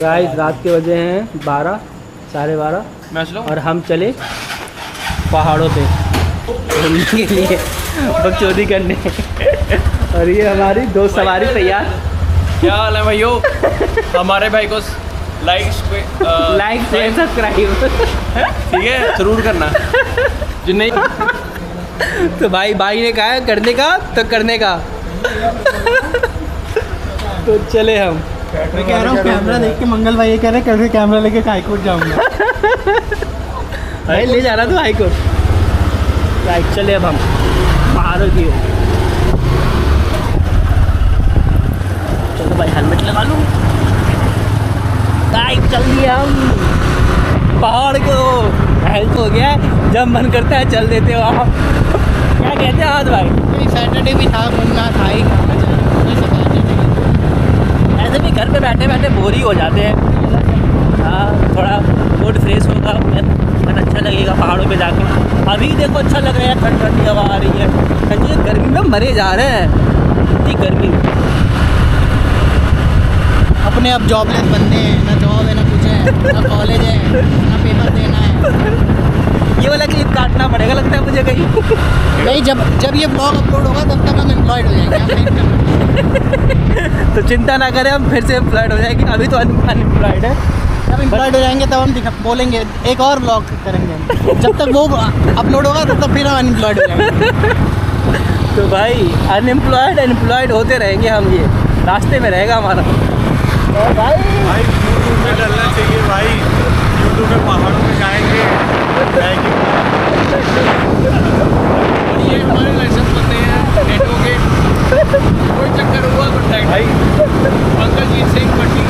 Guys रात के बजे हैं 12, साढ़े 12 और हम चले पहाड़ों पे घूमने के लिए बकचोदी करने। और ये हमारी दो सवारी तैयार। क्या हाल है भाइयों? हमारे भाई को लाइक शेयर सब्सक्राइब ठीक है जरूर करना जो नहीं। तो भाई ने कहा है करने का तो करने का। तो चले हम। मैं कह रहा हूँ कैमरा देख के मंगल भाई ये कह रहे हैं कैसे कैमरा लेके हाईकोर्ट जाऊंगा। भाई ले जा रहा तू हाईकोर्ट। राइट चले अब हम पहाड़ों की ओर। चलो भाई हेलमेट लगा लूँ। बाइक चल दिया हम पहाड़ को। हेल्थ हो गया है, जब मन करता है चल देते हो आप। क्या कहते हैं आज भाई? सैटरडे भी था, घूमना था ही। ऐसे भी घर पे बैठे बैठे बोर ही हो जाते हैं। हाँ थोड़ा मूड फ्रेश होगा, मन अच्छा लगेगा पहाड़ों पे जाके। अभी देखो अच्छा लग रहा है, ठंडी ठंडी हवा आ रही है। ठंडी गर्मी में मरे जा रहे हैं, इतनी गर्मी। अपने अब जॉबलेस बंदे हैं, ना जॉब है ना कुछ है, ना कॉलेज है ना पेपर देना है। ये वाला क्लिप काटना पड़ेगा लगता है मुझे कहीं। नहीं, जब ये ब्लॉग अपलोड होगा तब तक हम एम्प्लॉयड हो जाएंगे। तो चिंता ना करें, हम फिर से एम्प्लॉयड हो जाएंगे। अभी तो अनएम्प्लॉयड है। जब एम्प्लॉयड हो जाएंगे तब हम बोलेंगे एक और ब्लॉग करेंगे। जब तक वो अपलोड होगा तब तक फिर हम अनएम्प्लॉयड हो जाएंगे। तो भाई अनएम्प्लॉयड होते रहेंगे हम, ये रास्ते में रहेगा हमारा। भाई यूट्यूब में डलना चाहिए भाई। यूट्यूब में पहाड़ों में जाएंगे और ये हमारे लाइसेंस बनते हैं नेटो के। कोई चक्कर हुआ कॉन्टैक्ट भाई मंगलजीत सिंह भट्टी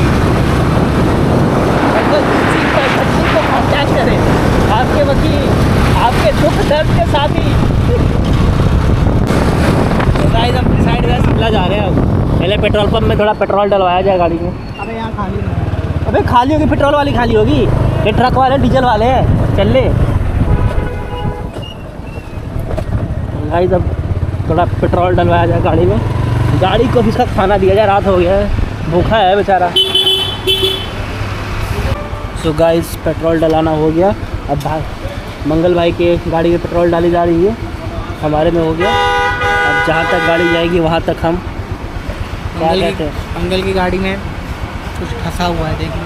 को कॉन्टैक्ट करें, आपके वकील, आपके दुख दर्द के साथी। तो गाइस हम डिसाइड हुआ शिमला जा रहे हैं। अब पहले पेट्रोल पंप में थोड़ा पेट्रोल डलवाया जाए गाड़ी में। अबे यहाँ खाली नहीं। अबे खाली होगी, पेट्रोल वाली खाली होगी। ये ट्रक वाले डीजल वाले हैं। चल ले गाइस, अब थोड़ा पेट्रोल डलवाया जाए गाड़ी में। गाड़ी को भी इसका खाना दिया जाए, रात हो गया है, भूखा है बेचारा। सो गाइस पेट्रोल डलाना हो गया। अब भाई मंगल भाई के गाड़ी में पेट्रोल डाली जा रही है, हमारे में हो गया। अब जहाँ तक गाड़ी जाएगी वहाँ तक हम क्या कहते हैं, मंगल की गाड़ी में कुछ फंसा हुआ है, देखिए।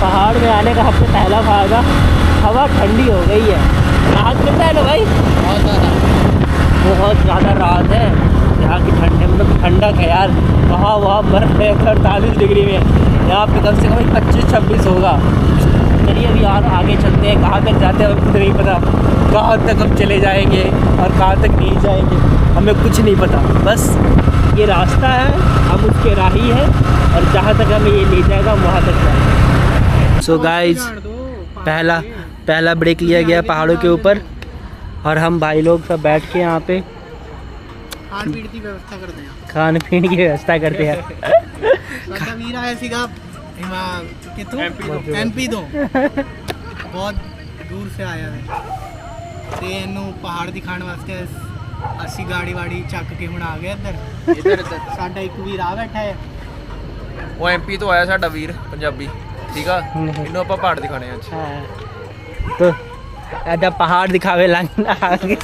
पहाड़ में आने का सबसे पहला फायदा, हवा ठंडी हो गई है। राहत मिलता है ना भाई, बहुत ज़्यादा राहत है। यहाँ की ठंडे मतलब ठंडक है यार। वहाँ बर्फ़ है 48 डिग्री में, यहाँ पे कम से कम 25-26 होगा। चलिए अभी यार आगे चलते हैं। कहाँ तक जाते हैं हमें खुद नहीं पता, कहाँ तक हम चले जाएंगे और कहाँ तक नहीं जाएंगे हमें कुछ नहीं पता। बस ये रास्ता है, हम उसके राही हैं और जहाँ तक हमें ये ले जाएगा वहाँ तक जाएंगे। सो गाइस पहला ब्रेक लिया गया पहाड़ों के ऊपर और हम भाई लोग सब बैठ के यहाँ पे खान पीने की व्यवस्था करते हैं। खान पीने की व्यवस्था करते हैं। MP दो बहुत दूर से आया है ते इनू पहाड़ दिखाने वास्ते। असी गाड़ी वाड़ी चक के हुण आ गए इधर साडा एक वीर आ बैठा है। वो MP तो आया साडा वीर पंजाबी, ठीक है। इन्हों ਆਪਾਂ पहाड़ दिखाने आज। तो ऐसा पहाड़ दिखावे लांग आगे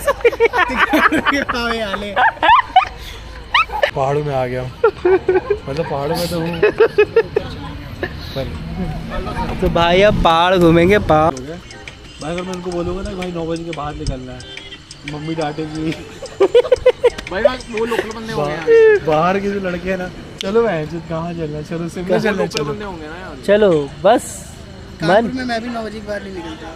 पहाड़ों में आ गया मतलब पहाड़ों में तो हूँ। तो भाई अब पहाड़ घूमेंगे। पहाड़ भाई अगर मैं उनको बोलूँगा ना भाई 9 बजे के बाद निकलना है, मम्मी डांटेगी। भाई वो लोकल बंदे होंगे बाहर के जो लड़के हैं ना। चलो मैं कहाँ चलना, चलो शिमला चलना। चलो बंदे होंगे ना यार, चलो बस मन में मैं भी 9 बजे के बाद नहीं निकलता,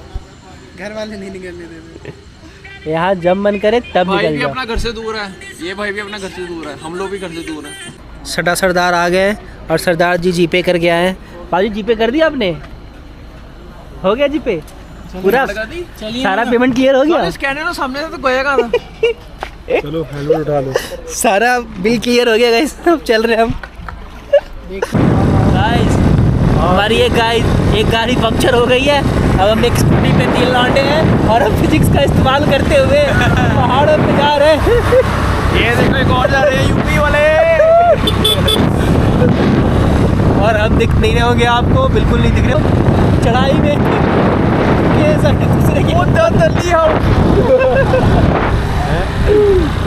घर वाले नहीं निकलने देते। यहाँ जब मन करे तब भाई निकल भी जाओ। अपना घर से दूर है, ये भाई भी अपना घर से दूर है, हम लोग भी घर से दूर हैं। सरदार आ गए और सरदार जी जीपे कर के आए हैं। बाजू जीपे कर दिया आपने? हो गया जीपे पूरा? सारा पेमेंट क्लियर हो गया? स्कैनर सामने से तो गया था। चलो हेलमेट उठा लो। सारा बिल क्लियर हो गया गाइस, अब चल रहे हम। गाइस हमारी एक गाड़ी पंक्चर हो गई है। अब हम एक स्कूटी पे 3 लौंडे हैं और हम फिजिक्स का इस्तेमाल करते हुए पहाड़ों पे जा रहे हैं। ये देखो एक और जा रहे हैं यूपी वाले। और हम दिख नहीं रहे होंगे आपको, बिल्कुल नहीं दिख रहे हो चढ़ाई में। ये सब दूसरे की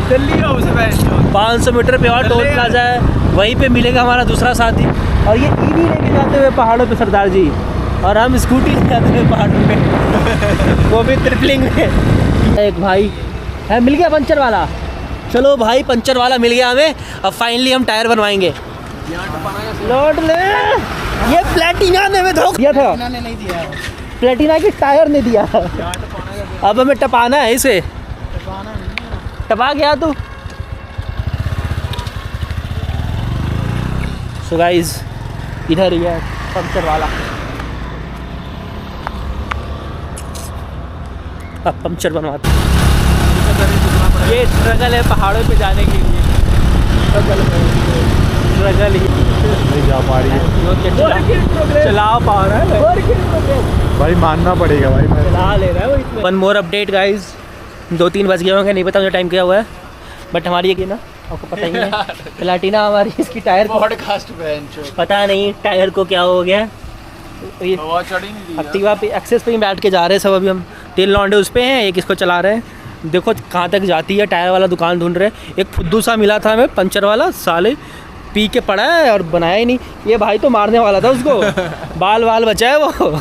दिल्ली हाउस है। 500 मीटर पे और टोल प्लाजा है, वहीं पे मिलेगा हमारा दूसरा साथी। और ये ईवी लेके जाते हुए पहाड़ों पे सरदार जी, और हम स्कूटी ले जाते हुए पहाड़ों पे, वो भी ट्रिपलिंग में। एक भाई है मिल गया पंचर वाला। चलो भाई पंचर वाला मिल गया हमें। अब फाइनली हम टायर बनवाएंगे। लौट ले, ये प्लेटिना ने हमें धोखा दिया था। इन्होंने नहीं दिया है। प्लेटिना के टायर ने दिया। अब हमें टपाना है इसे। टपा गया तू। सो गाइस इधर ही है पंचर वाला। अब पंचर बनवाते हैं। ये स्ट्रगल है पहाड़ों पे जाने के लिए। स्ट्रगल ही नहीं जा पा रही है। चला पा रहा है भाई, मानना पड़ेगा भाई। चला ले रहा है वो इसमें। वन मोर अपडेट गाइस, 2-3 बज गए होंगे, नहीं पता मुझे टाइम क्या हुआ है, बट हमारी ये ना आपको पता ही है प्लेटिना हमारी इसकी टायर को पता नहीं टायर को क्या हो गया। ये एक्टिवा पे एक्सेस पे ही बैठ के जा रहे हैं सब। अभी हम 3 लौंडे उस पे हैं, एक इसको चला रहे हैं। देखो कहाँ तक जाती है। टायर वाला दुकान ढूंढ रहे हैं। एक फुद्दू सा मिला था हमें पंचर वाला, साले पी के पड़ा है और बनाया ही नहीं। ये भाई तो मारने वाला था उसको, बाल बचा है वो।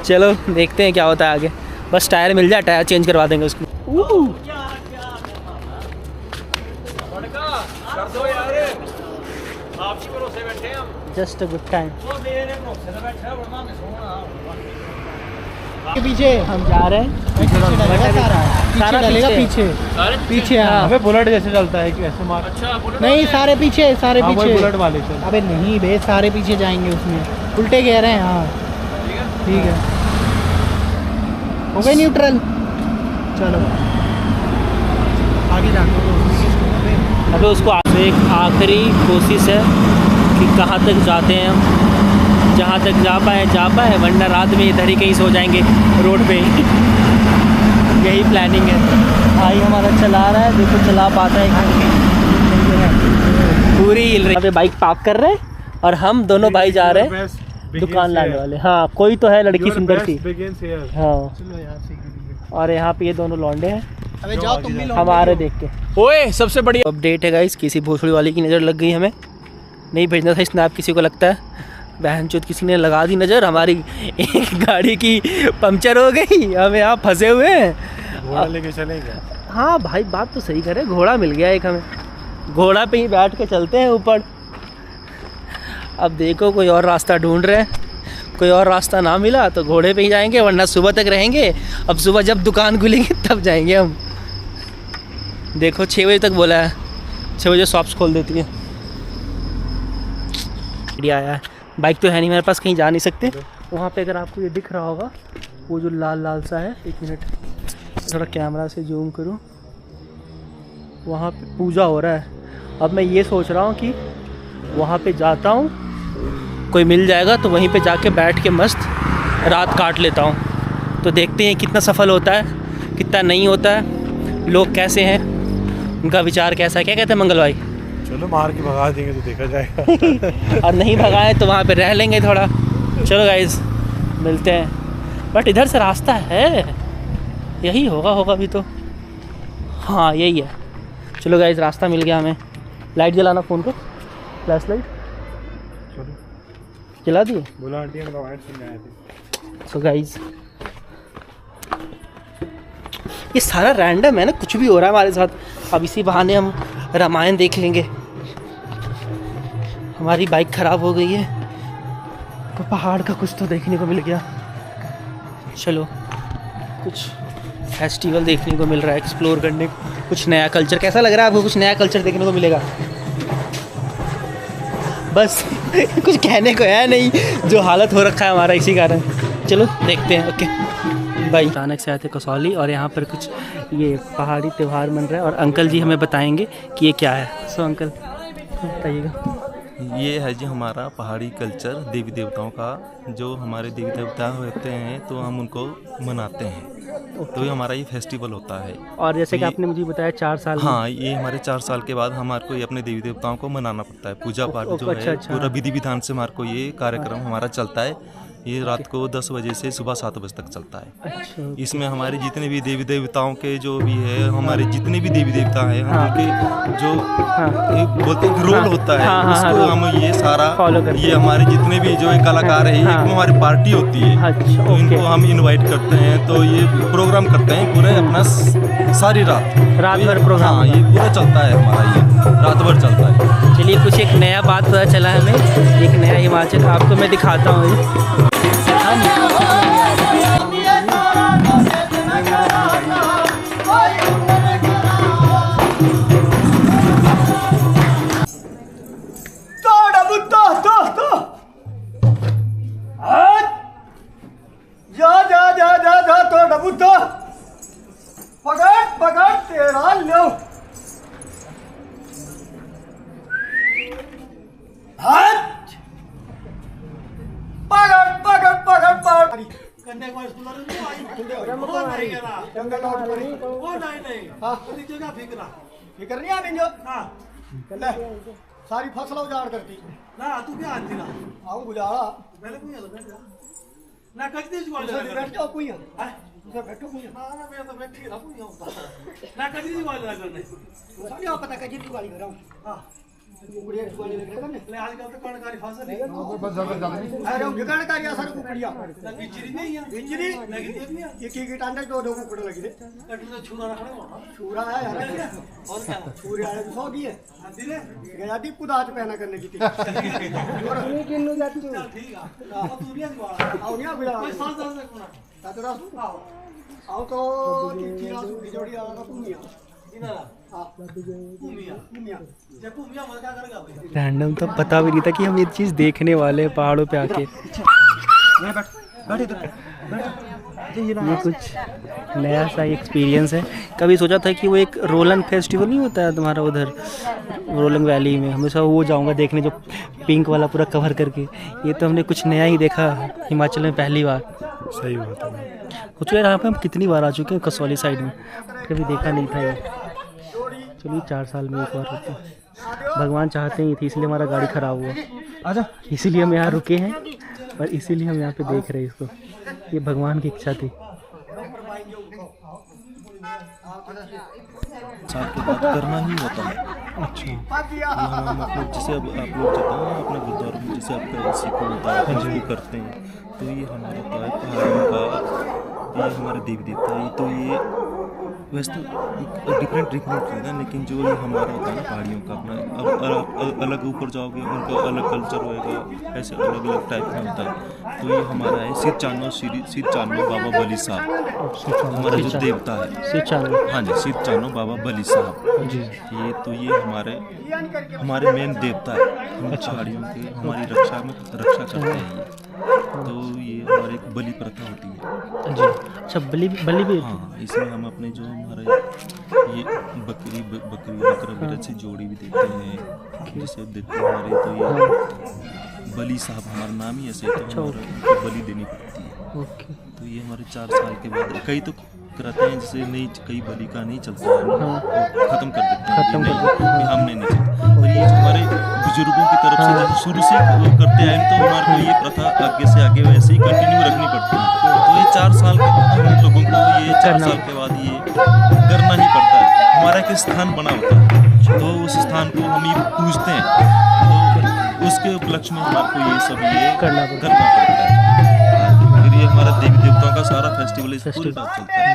चलो देखते हैं क्या होता है आगे। बस टायर मिल जाए, टायर चेंज करवा देंगे उसको। Just a good time. के पीछे हम जा रहे हैं। सारा डलेगा पीछे। पीछे हाँ। अबे बुलेट जैसे चलता है कि ऐसे मार। अच्छा नहीं सारे पीछे, सारे हाँ, पीछे। बुलेट वाले चल। अबे नहीं बे, सारे पीछे जाएंगे उसमें। उल्टे कह रहे हैं। हाँ ठीक है, हो गए न्यूट्रल। चलो आगे जाओ। अबे उसको एक आखिरी कोशिश है कि कहाँ तक जाते हैं हम। जहाँ तक जा पाए, वरना रात में इधर ही कहीं सो जाएंगे रोड पे ही। यही प्लानिंग है। भाई हमारा चला रहा है, देखो चला पाता है पूरी हिल रही। यहाँ पे बाइक पार्क कर रहे हैं और हम दोनों भाई जा रहे हैं दुकान लाने वाले। हाँ कोई तो है लड़की सुंदर सी। हाँ और यहाँ पे ये दोनों लौंडे हैं। अबे जाओ तुम भी। हम आ रहे देख के। ओए सबसे बढ़िया अपडेट है गाइस, किसी भोसड़ी वाली की नज़र लग गई हमें। नहीं भेजना था स्नैप किसी को, लगता है बहनचोद किसी ने लगा दी नज़र। हमारी एक गाड़ी की पंक्चर हो गई, हम यहाँ फंसे हुए हैं। घोड़ा लेके चलेंगे। हाँ भाई बात तो सही करे, घोड़ा मिल गया एक हमें। घोड़ा पे ही बैठ के चलते हैं ऊपर। अब देखो कोई और रास्ता ढूंढ रहे हैं। कोई और रास्ता ना मिला तो घोड़े पे ही जाएंगे, वरना सुबह तक रहेंगे। अब सुबह जब दुकान खुलेगी तब जाएंगे हम। देखो 6 बजे तक बोला है, 6 बजे शॉप्स खोल देती है। आया है, बाइक तो है नहीं मेरे पास, कहीं जा नहीं सकते। वहाँ पे अगर आपको ये दिख रहा होगा वो जो लाल लाल सा है, 1 मिनट थोड़ा कैमरा से जूम करूँ, वहाँ पे पूजा हो रहा है। अब मैं ये सोच रहा हूँ कि वहाँ पे जाता हूँ, कोई मिल जाएगा तो वहीं पे जाके बैठ के मस्त रात काट लेता हूँ। तो देखते हैं कितना सफल होता है, कितना नहीं होता है, लोग कैसे हैं, उनका विचार कैसा है। क्या कहते हैं मंगल भाई? चलो मार के भगा देंगे तो देखा जाएगा। और नहीं भगाए तो वहाँ पे रह लेंगे थोड़ा। चलो गाइस मिलते हैं। बट इधर से रास्ता है, यही होगा भी तो। हाँ यही है। चलो गाइस रास्ता मिल गया हमें। लाइट जलाना फ़ोन को, फ्लैश लाइट जला दिए। बोला आंटी हम रामायण सुनने आए थे। सो गाइस ये सारा रैंडम है ना, कुछ भी हो रहा है हमारे साथ। अब इसी बहाने हम रामायण देख लेंगे। हमारी बाइक ख़राब हो गई है तो पहाड़ का कुछ तो देखने को मिल गया। चलो कुछ फेस्टिवल देखने को मिल रहा है, एक्सप्लोर करने को, कुछ नया कल्चर। कैसा लग रहा है आपको? कुछ नया कल्चर देखने को मिलेगा। बस कुछ कहने को है नहीं, जो हालत हो रखा है हमारा इसी कारण। चलो देखते हैं। ओके भाई अचानक से आए थे कसौली और यहाँ पर कुछ ये पहाड़ी त्यौहार मन रहा है और अंकल जी हमें बताएंगे कि ये क्या है। सो अंकल बताइएगा। ये है जी हमारा पहाड़ी कल्चर, देवी देवताओं का। जो हमारे देवी देवता होते हैं तो हम उनको मनाते हैं, तो ये हमारा ये फेस्टिवल होता है। और जैसे कि ये- आपने मुझे बताया 4 साल में। हाँ, ये हमारे 4 साल के बाद हमारे को ये अपने देवी देवताओं को मनाना पड़ता है। पूजा पाठ जो अच्छा, है अच्छा। पूरा विधि विधान से हमारे को ये कार्यक्रम हमारा चलता है। ये रात को 10 बजे से सुबह 7 बजे तक चलता है। अच्छा, इसमें हमारे जितने भी देवी देवताओं के जो भी है, हमारे जितने भी देवी देवता हैं, हम उनके जो एक बोलते हैं रोल होता है, हाँ, हाँ, उसको हाँ, हम ये सारा follow करते ये हमारे जितने भी जो कलाकार है, हाँ। एक हमारी पार्टी होती है। अच्छा, तो इनको ओके। हम इनवाइट करते हैं, तो ये प्रोग्राम करते हैं पूरे अपना सारी रात भर प्रोग्राम हाँ, ये पूरा चलता है हमारा, ये रात भर चलता है। चलिए, कुछ एक नया बात पता चला हमें, एक नया हिमाचल आपको मैं दिखाता हूँ। पकड़ तेरा लो पकड़ कन्या को स्कूल में आई वो नहीं करा जंगल लौट पड़ी वो नहीं हाँ। अपनी जगह फिकरा फिक्र नहीं आनी जो हाँ ले सारी फसल उजाड़ करती ना तू क्या आती ना आऊं गुजारा पहले कोई अलग बैठ जा ना कजदी जुआ उसे लगा बैठ जाओ कोई हां उसे बैठो कोई ना मैं तो बैठी रहा कोई होता ना कजदी जुआ लगा करने उसे क्या पता कजी की वाली कराऊं हां कुकड़िया की वाली लग रहा है ले आजकल तो कणकारी फसल है अरे गिकड़ का या सर कुकड़िया लगी चिरी नहीं है बिजली लगी देव नहीं है ये की टांडे दो कुकड़ लगी रे कट तो छुरा रखने वाला छुरा है यार और क्या छुरे वाले तो 100 की है आती रे गया दी कुदाच पहना करने की थी ये किन्नु जाती तू चल ठीक है अब तू नहीं जुआ आओ नहीं बिला कोई सांस दस तक ना तातरा आओ आओ तो चिरा जोड़ी आ रहा पुनिया इधर हां पुमिया पुनिया जब पुमिया मत क्या करेगा भाई रैंडम तो पता भी नहीं था कि हम ये चीज़ देखने वाले हैं पहाड़ों पे आके। ये कुछ नया सा एक्सपीरियंस है। कभी सोचा था कि वो एक रोलंग फेस्टिवल नहीं होता है तुम्हारा उधर रोलंग वैली में, हमेशा वो जाऊंगा देखने जो पिंक वाला पूरा कवर करके। ये तो हमने कुछ नया ही देखा हिमाचल में पहली बार। सही बात है। कुछ यार यहाँ पे हम कितनी बार आ चुके हैं कसौली साइड में, कभी देखा नहीं था ये। चलिए 4 साल में एक बार होता है। भगवान चाहते ही थे, इसलिए हमारा गाड़ी खराब हुआ। आजा, इसीलिए हम यहाँ रुके हैं और इसीलिए हम यहाँ पे देख रहे हैं इसको। ये भगवान की इच्छा थी। साल के बाद करना ही होता है। अच्छा, हम मतलब जैसे अब आप लोग जाते हैं ना अपने गुरुद्वारों में, जैसे आपका सीखो होता है हम भी करते हैं, तो ये हमारा होता है पहाड़ियों का, ये हमारे देवी देवता है। तो ये वैसे तो डिफरेंट होता है, लेकिन जो ये हमारा होता है ना पहाड़ियों का अपना अब अलग ऊपर जाओगे उनका अलग कल्चर होएगा, ऐसे अलग अलग टाइप का होता है। तो ये हमारा है सिर चानो बाबा बली साहब, हमारा जो देवता है। हाँ जी, सिर चानो बाबा बली साहब जी। ये तो ये हमारे मेन देवता है। हम पहाड़ियों के हमारी रक्षा करते हैं ये। तो ये हमारे एक बलि प्रथा होती है जी। अच्छा, बलि भी। हाँ, इसमें हम अपने जो हमारे ये बकरी वगैरह से जोड़ी भी देते हैं, जैसे देते हैं हमारे। तो ये बलि साहब हमारा नाम ही ऐसे है, तो हमारा उनको बलि देनी पड़ती है। ओके। तो ये हमारे 4 साल के बाद कई तो कराते हैं, जैसे नहीं कई बलि का नहीं चलता है, खत्म कर देते हैं, ये नहीं, हमने नहीं चलता। और ये हमारे बुजुर्गों की तरफ से जब शुरू से वो करते आए, तो हमारे को ये प्रथा आगे से आगे वैसे ही कंटिन्यू रखनी पड़ती है। तो ये 4 साल के बाद हम लोगों को ये 4 साल के बाद ये करना ही पड़ता है। हमारा एक स्थान बना होता है, तो उस स्थान को हम ये पूजते हैं, तो उसके उपलक्ष्य में हमारे को ये सब ये करना पड़ता है। फिर ये हमारा देवी देवताओं का सारा फेस्टिवल इस पूरी बात चलता है।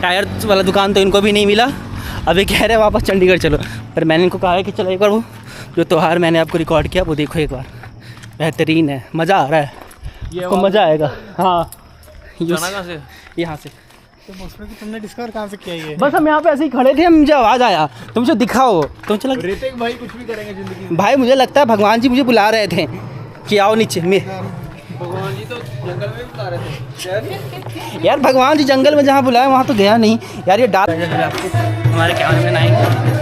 टायर वाला दुकान तो इनको भी नहीं मिला, अभी कह रहे हैं वापस चंडीगढ़ चलो। पर मैंने इनको कहा है कि चलो एक बार वो जो त्यौहार मैंने आपको रिकॉर्ड किया वो देखो एक बार, बेहतरीन है, मज़ा आ रहा है, आपको मज़ा आएगा। हाँ, कहाँ से? यहाँ से तो उसमें तुमने डिस्कवर कहाँ से किया ये? बस हम यहाँ पे ऐसे ही खड़े थे, मुझे आवाज़ आया, तुम मुझे दिखाओ, तुम चला रहते भाई कुछ भी करेंगे जिंदगी में। भाई मुझे लगता है भगवान जी मुझे बुला रहे थे कि आओ नीचे में। भगवान जी तो जंगल में बुला रहे थे यार भगवान जी जंगल में जहाँ बुलाए वहाँ तो गया नहीं यार। ये डाल हमारे कैमरे में आएंगे।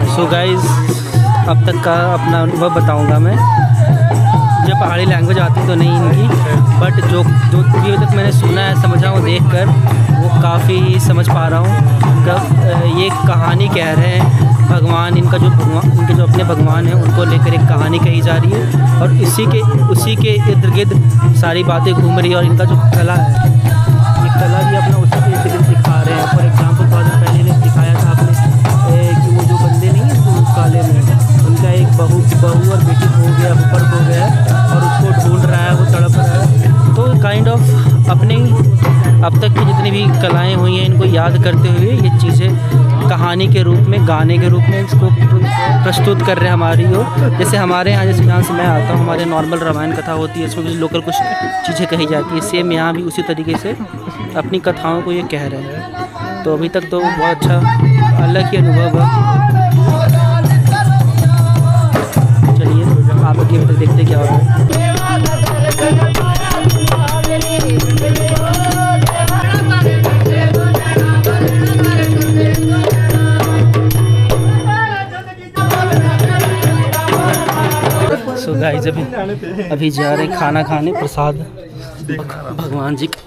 सो गाइस अब तक का अपना अनुभव बताऊंगा मैं। मुझे पहाड़ी लैंग्वेज आती तो नहीं इनकी, बट जो अभी तक मैंने सुना है समझा हूँ देख कर, वो काफ़ी समझ पा रहा हूँ। ये कहानी कह रहे हैं भगवान, इनके जो अपने भगवान हैं उनको लेकर एक कहानी कही जा रही है और उसी के इर्द गिर्द सारी बातें घूम रही है। और इनका जो कला है, ये कला भी अपना उसी के इर्द गिर्द दिखा रहे हैं। फॉर एग्जाम्पल थोड़ा दिन पहले ने दिखाया था आपने कि वो जो बंदे नहीं है जो काले में, उनका एक बहू और बेटी हो गया, ऊपर हो गया और उसको ढूंढ रहा है, वो तड़प रहा है। तो काइंड ऑफ अपने अब तक की जितनी भी कलाएं हुई हैं इनको याद करते हुए ये चीज़ें कहानी के रूप में, गाने के रूप में इसको प्रस्तुत कर रहे हैं हमारी ओर। जैसे हमारे यहाँ, जैसे जहाँ से मैं आता हूँ, हमारे नॉर्मल रामायण कथा होती है, इसमें कुछ लोकल कुछ चीज़ें कही जाती है, सेम यहाँ भी उसी तरीके से अपनी कथाओं को ये कह रहे हैं। तो अभी तक तो बहुत अच्छा अलग ही अनुभव है। चलिए आप अभी तक देखते क्या हो रहा है। सो गाइस अभी जा रहे हैं खाना खाने, प्रसाद भगवान जी का,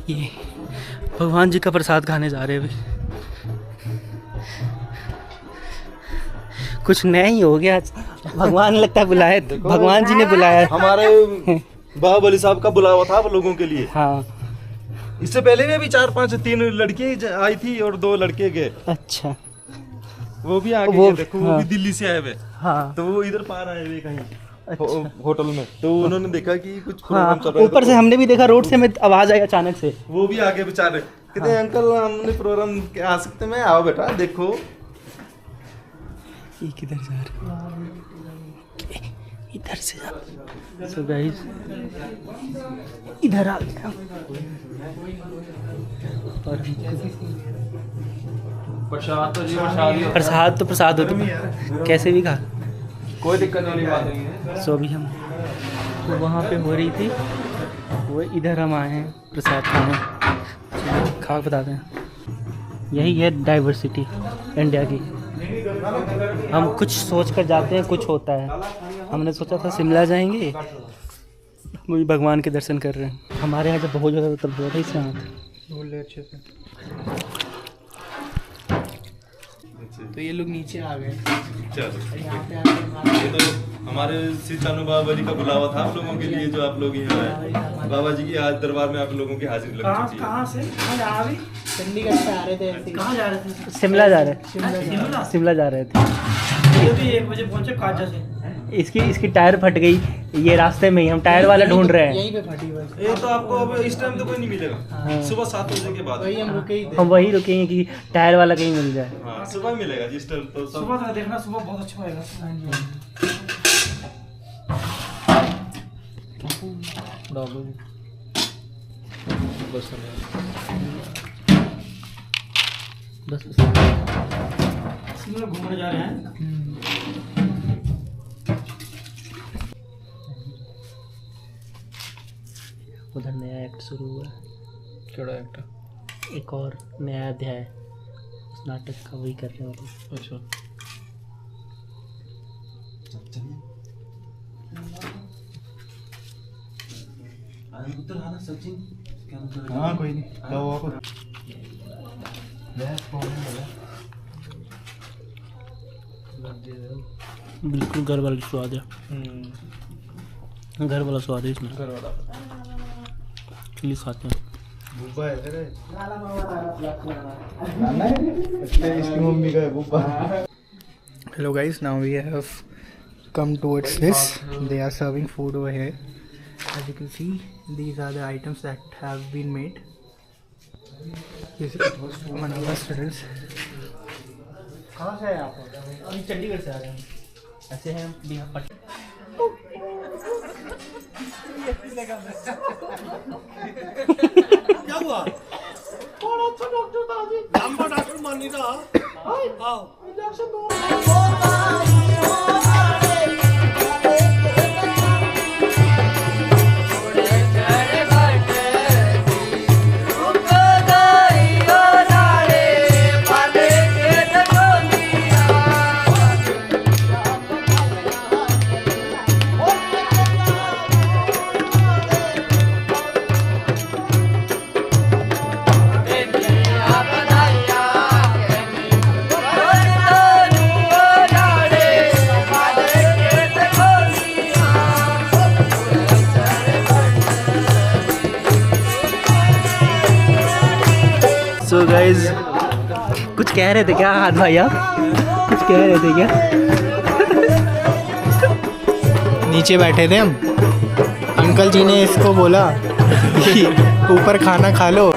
ये भगवान जी का प्रसाद खाने जा रहे हैं अभी। कुछ नया ही हो गया, भगवान लगता है बुलाए, भगवान जी ने बुलाया। हमारे बाहुबली साहब का बुलावा था आप लोगों के लिए। हाँ इससे पहले में भी 3 लड़की आई थी और 2 लड़के गए। अच्छा, वो भी आगे वो देखो, हाँ। वो भी दिल्ली से आए हुए। हाँ तो वो इधर पार आए हुए कहीं अच्छा। होटल में, तो उन्होंने देखा कि कुछ प्रोग्राम हाँ चल रहा है। ऊपर से हमने भी देखा, रोड से हमें आवाज़ आई अचानक से। वो भी आगे बेचारे कहते हैं अंकल हमने प्रोग्राम आ सकते में, आओ बेटा देखो। ये किधर जा रहा है? इधर से जा। सो गाइस इधर आ गया और प्रसाद तो प्रसाद होती है, कैसे भी खा, कोई दिक्कत वाली बात नहीं है। सो अभी हम तो वहाँ पे हो रही थी, वो इधर हम आए हैं प्रसाद खाने। खा बताते हैं, यही है डाइवर्सिटी इंडिया की। हम कुछ सोच कर जाते हैं, कुछ होता है। हमने सोचा था शिमला जाएंगे, हम भी भगवान के दर्शन कर रहे हैं। हमारे यहाँ जब बहुत ज़्यादा तब बहुत ही से बोल रहे अच्छे से। तो ये लोग नीचे आ गए। चलो यहाँ पे आके ये तो हमारे श्री चानू बाबा जी का बुलावा था आप लोगों के लिए, जो आप लोग यहाँ आए। बाबा जी की आज दरबार में आप लोगों की हाजिरी लग चुकी है। कहाँ से चंडीगढ़ से आ रहे थे ऐसे। कहाँ जा रहे थे? शिमला जा रहे, शिमला जा रहे थे। 1 बजे पहुँचे काजा से। इसकी टायर फट गई, ये रास्ते में ही हम टायर वाला ढूंढ रहे हैं। यहीं पे फटी बस। ये तो आपको अब इस टाइम तो कोई नहीं मिलेगा, हाँ। सुबह 7 बजे के बाद। वही हम रुके ही थे। हम वही रुकेंगे कि टायर वाला कहीं मिल जाए। हाँ सुबह मिलेगा जिस टाइम तो सब। सुबह देखना, सुबह बहुत अच्छा होएगा। बस घूमने जा रहे हैं। उधर नया एक्ट शुरू हुआ है। केड़ा एक्ट? एक और नया अध्याय, नाटक का वही कर रहे हो। अच्छा हाँ कोई नहीं लो आपको बिल्कुल घर वाला स्वाद है, घर वाला स्वाद है इसमें। घर वाला प्लीज खाते हैं। बुब्बा है तेरे इसकी मम्मी का है बुब्बा। Hello guys, now we have come towards this. They are serving food over here. As you can see, these are the items that have been made. This is one of the students. कहाँ से आए आप? हम चंडीगढ़ से आ रहे हैं। ऐसे हैं बिहार पट। क्या हुआ? बड़ा अच्छा डॉक्टर था जी। लंबा डॉक्टर मान नहीं रहा। आओ। इंजेक्शन दो। So guys, कुछ कह रहे थे क्या हाथ भाई आप? कुछ कह रहे थे क्या? नीचे बैठे थे हम, अंकल जी ने इसको बोला कि ऊपर खाना खा लो।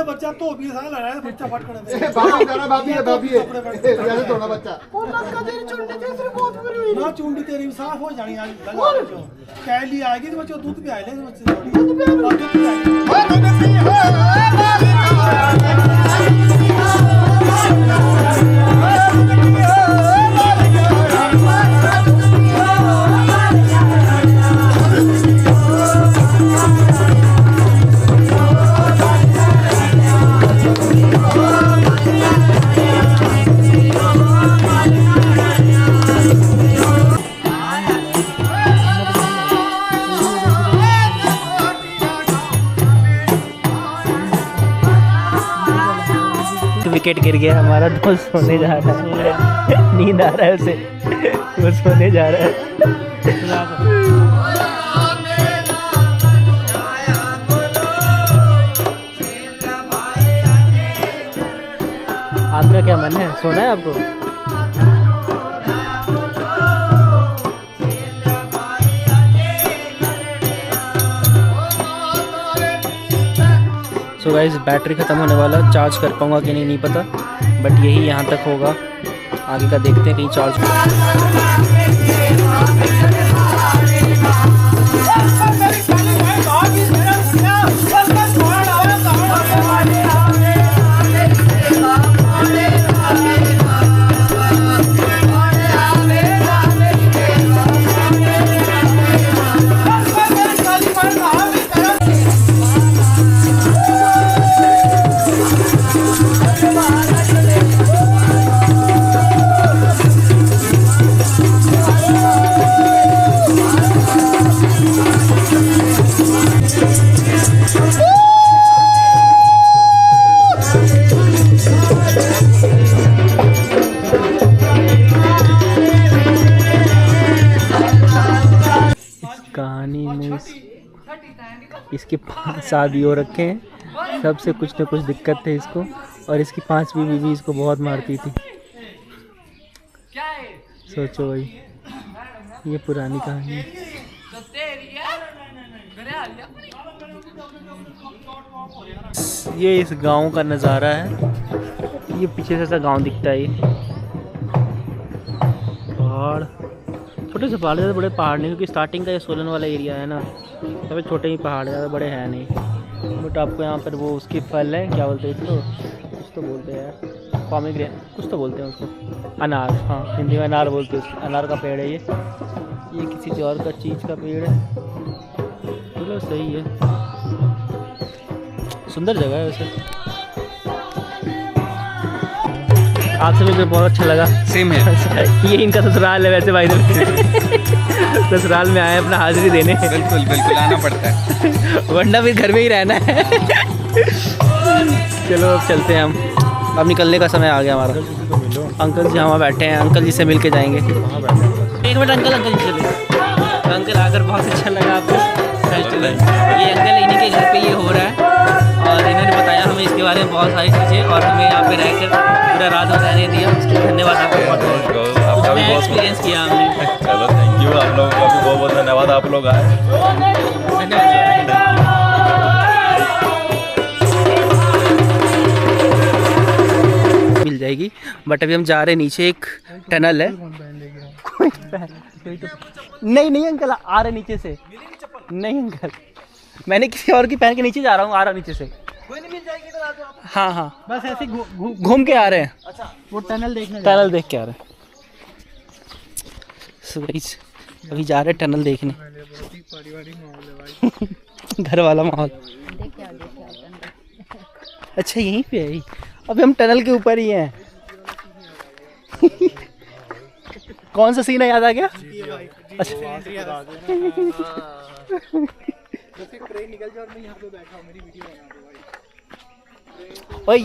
बच्चा तो 20 साल है बच्चा फट कर ना चुंडी तेरी साफ हो जानी कैली आएगी तो बच्चों दूध भी आए विकेट गिर गया हमारा, दोस्त सोने जा रहा है। नींद आ रहा है उसे, वो सोने जा रहा है। आपका क्या मन है, सोना है आपको? सो गाइस, बैटरी ख़त्म होने वाला, चार्ज कर पाऊँगा कि नहीं पता, बट यही यहाँ तक होगा। आगे का देखते हैं कहीं चार्ज इसके 5 शादी हो रखे हैं, सबसे कुछ न कुछ दिक्कत थे इसको, और इसकी 5वीं बीवी इसको बहुत मारती थी। सोचो भाई, ये पुरानी कहानी है। ये इस गांव का नज़ारा है, ये पीछे से ऐसा गांव दिखता है। ये पहाड़, छोटे से पहाड़, ज़्यादा बड़े पहाड़ नहीं, क्योंकि स्टार्टिंग का ये सोलन वाला एरिया है ना, तभी छोटे ही पहाड़, ज़्यादा बड़े हैं नहीं। बट आपको यहाँ पर वो उसके फल हैं, क्या बोलते हैं इसको, कुछ तो बोलते हैं यार, पॉमीग्रेनेट कुछ तो बोलते हैं उसको, अनार, हाँ हिंदी में अनार बोलते हैं उसको। अनार का पेड़ है ये किसी और का चीज़ का पेड़ है। चलो सही है, सुंदर जगह है वैसे। आपसे मुझे बहुत अच्छा लगा। सेम है। ये इनका ससुराल है वैसे भाई, ससुराल में आए अपना हाजिरी देने। बिल्कुल बिल्कुल आना पड़ता है, वरना फिर घर में ही रहना है। चलो अब चलते हैं हम, अब निकलने का समय आ गया हमारा। अंकल जी वहाँ बैठे हैं, अंकल जी से मिल के जाएंगे। एक मिनट अंकल जी चलो। अंकल आकर बहुत अच्छा लगा आपको फेस्टिवल। ये अंकल इन्हीं के घर पे ये हो रहा है, और इन्होंने बताया हमें इसके बारे में बहुत सारी चीज़ें, और हमें यहाँ पे रहकर पूरा रात रहने दिया, उसके लिए धन्यवाद आपका बहुत बहुत। आपका भी बहुत एक्सपीरियंस किया हमने। चलो थैंक यू, आप लोगों का भी बहुत बहुत धन्यवाद, आप लोग आए। मिल जाएगी, बट अभी हम जा रहे हैं नीचे, एक टनल है। नहीं अंकल आ रहे नीचे से, नहीं अंकल मैंने किसी और की पहन के नीचे जा रहा हूँ, आ रहा नीचे से। हाँ बस ऐसे घूम के आ रहे हैं। अच्छा, वो टनल देखने टनल देख के आ रहे हैं। So guys, अभी जा रहे हैं टनल देखने। घर वाला माहौल। अच्छा यहीं पे है, अभी हम टनल के ऊपर ही हैं। कौन सा सीन है, याद आ गया? अच्छा ट्रेन निकल जाए और मैं यहाँ पे बैठा हूँ, मेरी वीडियो बना दो भाई।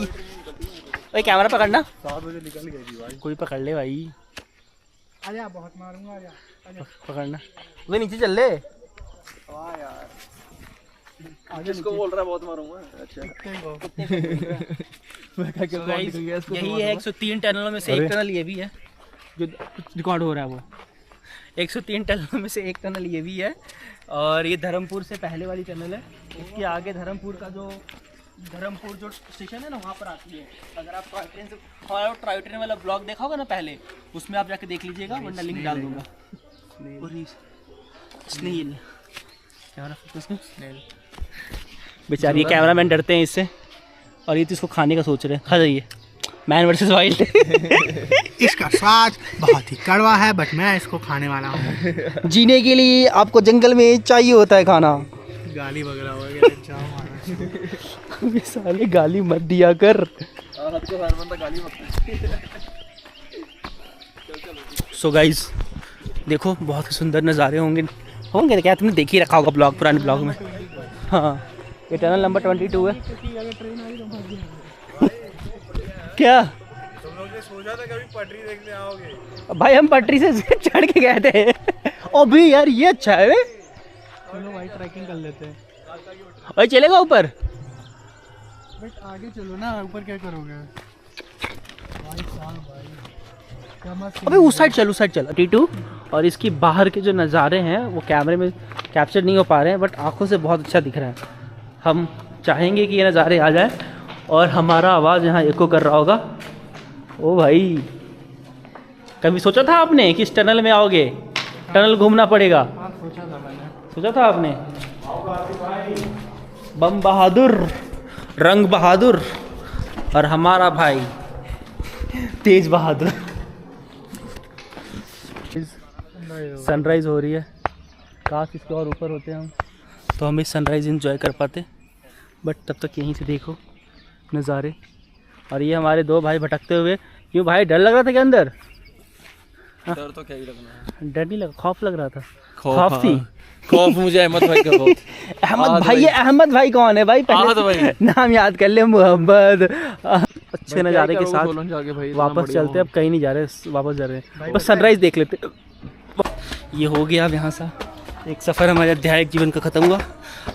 ओए कैमरा पकड़ना। 7 बजे निकल गई थी भाई। कोई पकड़ ले भाई। आजा, बहुत मारूंगा, आजा। पकड़ना, वे नीचे चल ले। वाह यार, किसको बोल रहा है बहुत मारूंगा? अच्छा यही है 103 टनलों में से एक टनल ये भी है जो रिकॉर्ड हो रहा है। वो 103 टनलों में से एक टनल ये भी है, और ये धर्मपुर से पहले वाली टनल है। इसके आगे धर्मपुर जो स्टेशन है ना, वहाँ पर आती है। अगर आप टॉय ट्रेन से, हमारा टॉय ट्रेन वाला ब्लॉग देखा होगा ना पहले, उसमें आप जाके देख लीजिएगा, वरना लिंक डाल दूंगा। स्नेल, बेचारी कैमरामैन डरते हैं इससे, और ये तो इसको खाने का सोच रहे हैं। खा जाइए, मैन वर्सेस वाइल्ड। इसका स्वाद बहुत ही कड़वा है, बट मैं इसको खाने वाला हूँ। जीने के लिए आपको जंगल में चाहिए होता है खाना। गाली वगैरह वगैरह ये साले गाली मत दिया कर। सो गाइज देखो, बहुत ही सुंदर नज़ारे होंगे क्या? तुमने देख ही रखा होगा ब्लॉग, पुराने ब्लॉग में। हाँ, ये टनल नंबर 22 है। क्या तुम लोग ने सोचा था कभी पटरी देखने आओगे? भाई, हम पटरी से चढ़ के गए थे। अभी यार ये अच्छा है। चलो भाई, ट्रैकिंग कर लेते हैं। भाई चलेगा ऊपर? बट आगे चलो ना, ऊपर क्या करोगे भाई साहब? भाई क्या मस्त। अबे उस साइड चल T2। और इसकी बाहर के जो नज़ारे हैं वो कैमरे में कैप्चर नहीं हो पा रहे हैं, बट आंखों से बहुत अच्छा दिख रहा है। हम चाहेंगे कि ये नज़ारे आ जाए और हमारा आवाज़ यहाँ एको कर रहा होगा। ओ भाई, कभी सोचा था आपने कि इस टनल में आओगे? टनल घूमना पड़ेगा। सोचा था आपने? बम बहादुर, रंग बहादुर, और हमारा भाई तेज बहादुर। सनराइज़ हो रही है, काश इसके और ऊपर होते हम तो हम इस सनराइज़ एंजॉय कर पाते, बट तब तक यहीं से देखो नज़ारे। और ये हमारे 2 भाई भटकते हुए। क्यों भाई, डर लग रहा था क्या अंदर? डर तो क्या ही लगना, डर नहीं लगा, खौफ लग रहा था। खौफ थी। खौफ मुझे अहमद भाई का बहुत। अहमद भाई, ये अहमद भाई कौन है भाई? पहले नाम याद कर ले, मोहम्मद। अच्छे नज़ारे के साथ वापस चलते, अब कहीं नहीं जा रहे, वापस जा रहे हैं, बस सनराइज़ देख लेते। ये हो गया अब यहाँ सा एक सफ़र हमारे अध्यायिक जीवन का ख़त्म हुआ।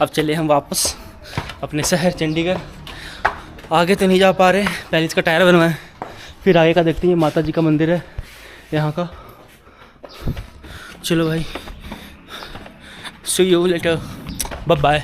अब चले हम वापस अपने शहर चंडीगढ़। आगे तो नहीं जा पा रहे, पहले इसका टायर बनवाएं, फिर आगे का देखते हैं। ये माता जी का मंदिर है यहाँ का। चलो भाई, सी यू लेटर, बाय बाय।